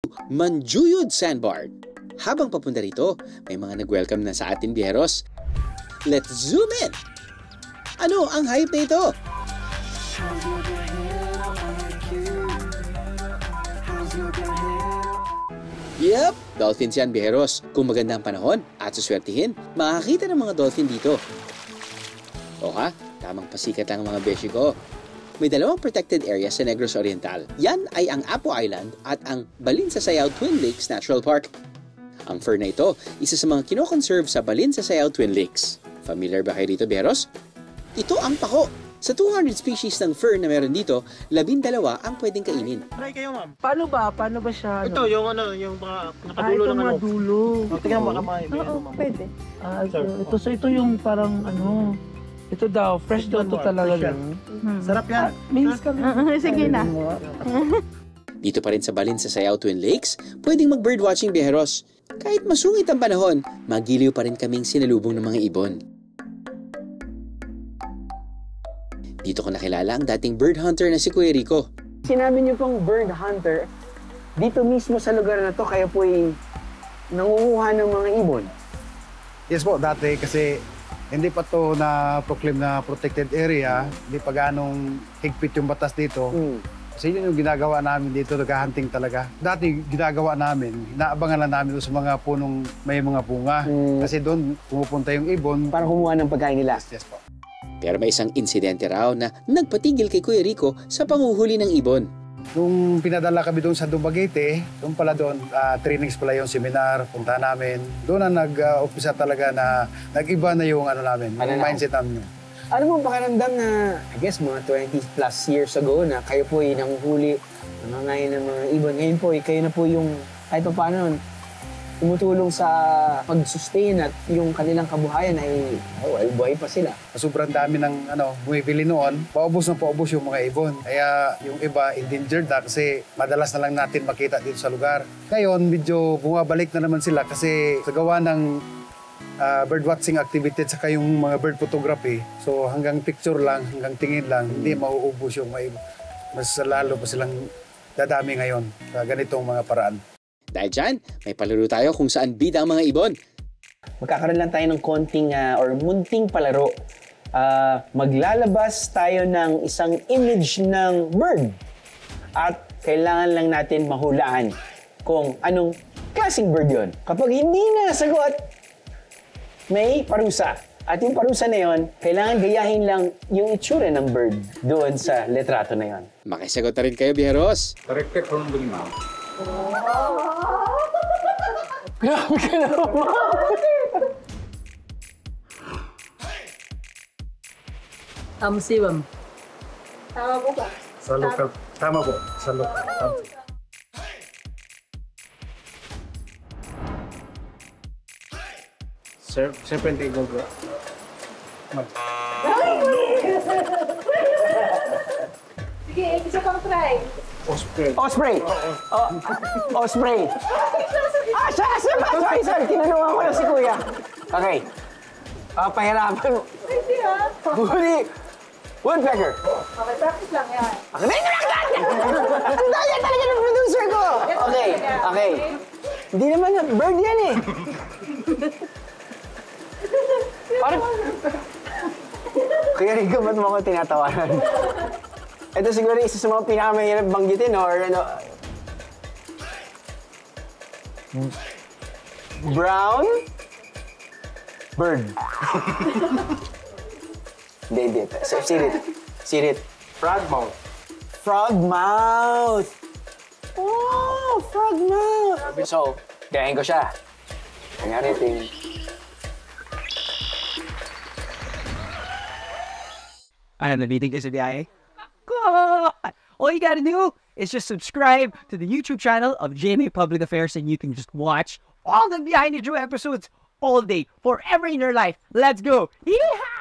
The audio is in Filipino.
Manjuyud Sandbar. Habang papunta rito, may mga nag-welcome na sa atin biyeros. Let's zoom in! Ano ang hype na ito? Yep, dolphins yan biyeros. Kung maganda ang panahon at suswertihin, makakita ng mga dolphin dito. O ha, tamang pasikat lang ang mga beshi ko. May dalawang protected area sa Negros Oriental. Yan ay ang Apo Island at ang Balinsasayaw Twin Lakes Natural Park. Ang fur na ito, isa sa mga kinokonserve sa Balinsasayaw Twin Lakes. Familiar ba kayo dito, Beros? Ito ang pako. Sa 200 species ng fur na meron dito, 12 ang pwedeng kainin. Try kayo, ma'am. Paano ba siya? Ito, yung mga nakadulo ng mga dulo. Tingnan mo, ma'am. Oo, pwede. Ito yung parang ito daw, fresh daw ito talaga. Sarap yan. Minis ka rin. Sige na. Dito pa rin sa Balinsasayaw Twin Lakes, pwedeng mag-birdwatching biyeros. Kahit masungit ang panahon, magiliw pa rin kaming sinalubong ng mga ibon. Dito ko nakilala ang dating bird hunter na si Kuya Rico. Sinabi niyo pong bird hunter, dito mismo sa lugar na to, kayo po'y nangunguha ng mga ibon? Yes po, dati kasi hindi pa to na-proclaim na protected area, hindi pa ganong higpit yung batas dito. Kasi yun yung ginagawa namin dito, nag-hunting talaga. Dati ginagawa namin, inaabangan lang namin sa mga punong may mga bunga. Kasi doon pumupunta yung ibon. Para kumuha ng pagkain nila? Yes po. Pero may isang insidente raw na nagpatigil kay Kuya Rico sa panguhuli ng ibon. Nung pinadala kami doon sa Dumaguete, doon pala doon, trainings pala yung seminar, punta namin. Doon na nag-umpisa talaga na nag-iba na yung namin, yung mindset namin. Ano mo pakiramdam na, I guess, mga 20 plus years ago na kayo po ay nanguhuli, nangangain ng mga ibon. Ngayon po, kayo na po yung, kahit pa paano, tumutulong sa pag-sustain at yung kanilang kabuhayan ay buhay pa sila. Sobrang dami ng bumibili noon, paubos na paubos yung mga ibon. Kaya yung iba endangered na kasi madalas na lang natin makita dito sa lugar. Ngayon, medyo bumabalik na naman sila kasi sa gawa ng birdwatching activity at saka yung mga bird photography. So hanggang picture lang, hanggang tingin lang, hindi mauubos yung mga ibon. Mas lalo pa silang dadami ngayon sa ganitong mga paraan. Dahil dyan, may palaro tayo kung saan bida ang mga ibon. Magkakaroon lang tayo ng konting or munting palaro. Maglalabas tayo ng isang image ng bird. At kailangan lang natin mahulaan kung anong klaseng bird yon. Kapag hindi na sagot, may parusa. At yung parusa na yon, kailangan gayahin lang yung itsura ng bird doon sa letrato na yon. Makisagot na rin kayo, biyeros. Corrected from the mouth. Grabe ka naman! Siwam. Tama po ba? Sa local. Tama po. Sa local. Serpent eagle bro. Sige, isa pang try. Osprey. Osprey! Osprey! Sorry. Tinanungan ko lang si Kuya. Okay. Pahirapan. Pwede ha? Huli! Woodpecker! Okay, practice lang yan. Okay, ang daya talaga ng producer ko! Okay. Hindi naman bird yan eh. Parang... Kuya Rico, ba't mo ako tinatawanan? Ito siguro isa sa mga pinakamahirap banggitin or brown bird. Hindi. Sirit. Frogmouth. Frogmouth. Oh, frogmouth. So, gayahin ko siya. Kanyari ting. Nabitig ka sa biyahe? All you gotta do is just subscribe to the YouTube channel of GMA Public Affairs and you can just watch all the Behind the Drew episodes all day, forever in your life. Let's go! Yeehaw!